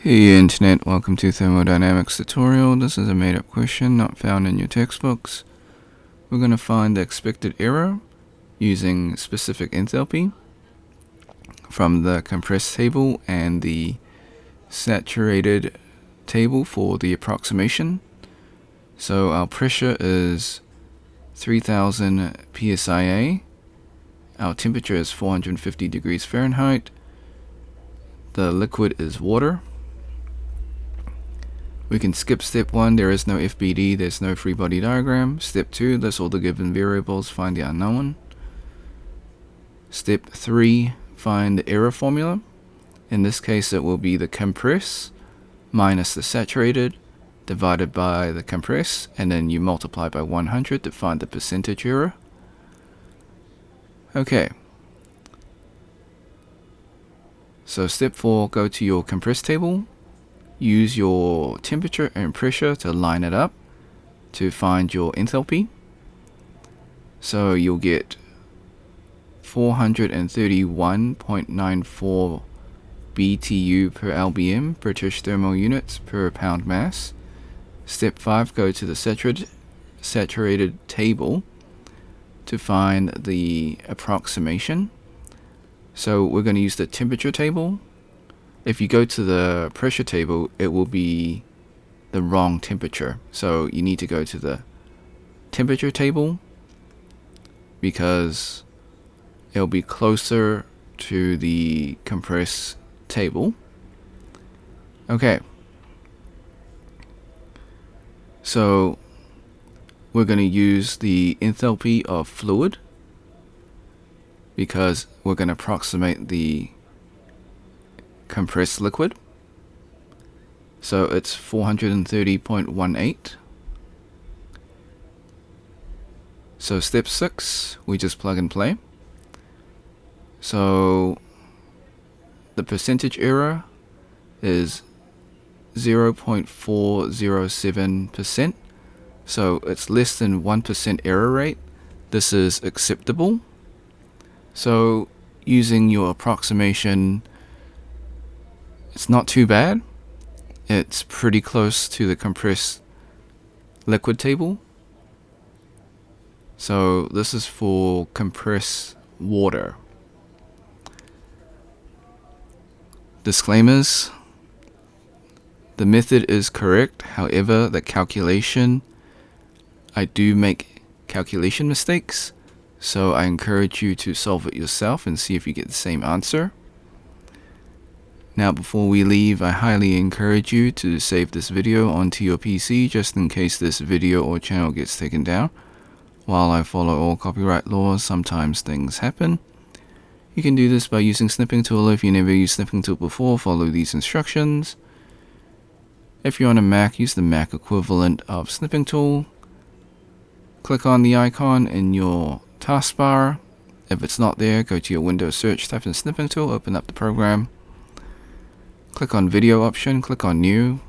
Hey Internet, welcome to Thermodynamics tutorial. This is a made-up question not found in your textbooks. We're going to find the expected error using specific enthalpy from the compressed table and the saturated table for the approximation. So our pressure is 3000 psia. Our temperature is 450 degrees Fahrenheit. The liquid is water. We can skip step 1, there is no FBD, there's no free body diagram. Step 2, list all the given variables, find the unknown. Step 3, find the error formula. In this case it will be the compress minus the saturated divided by the compress, and then you multiply by 100 to find the percentage error. Okay. So step 4, go to your compressed table. Use your temperature and pressure to line it up to find your enthalpy. So you'll get 431.94 BTU per lbm, British thermal units per pound mass. Step 5, go to the saturated table to find the approximation. So we're going to use the temperature table. If you go to the pressure table, it will be the wrong temperature. So you need to go to the temperature table because it'll be closer to the compressed table. Okay. So we're going to use the enthalpy of fluid because we're going to approximate the compressed liquid. So it's 430.18. So step 6, we just plug and play. So the percentage error is 0.407%. So it's less than 1% error rate. This is acceptable. So using your approximation, it's not too bad. It's pretty close to the compressed liquid table. So this is for compressed water. Disclaimers. The method is correct. However, the calculation, I do make calculation mistakes. So I encourage you to solve it yourself and see if you get the same answer. Now before we leave, I highly encourage you to save this video onto your PC just in case this video or channel gets taken down. While I follow all copyright laws, sometimes things happen. You can do this by using Snipping Tool. If you never used Snipping Tool before, follow these instructions. If you're on a Mac, use the Mac equivalent of Snipping Tool. Click on the icon in your taskbar. If it's not there, go to your Windows search, type in Snipping Tool, open up the program. Click on video option, click on new.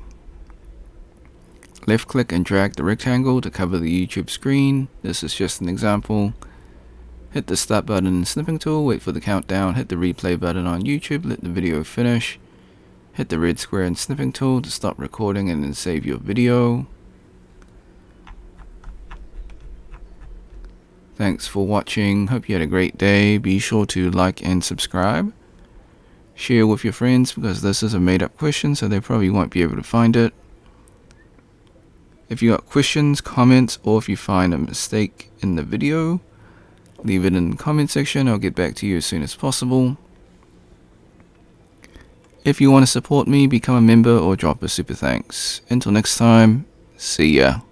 Left click and drag the rectangle to cover the YouTube screen. This is just an example. Hit the start button in Snipping Tool, wait for the countdown, hit the replay button on YouTube, let the video finish. Hit the red square in Snipping Tool to stop recording and then save your video. Thanks for watching. Hope you had a great day. Be sure to like and subscribe. Share with your friends because this is a made-up question, so they probably won't be able to find it. If you got questions, comments, or if you find a mistake in the video, leave it in the comment section. I'll get back to you as soon as possible. If you want to support me, become a member or drop a super thanks. Until next time, see ya.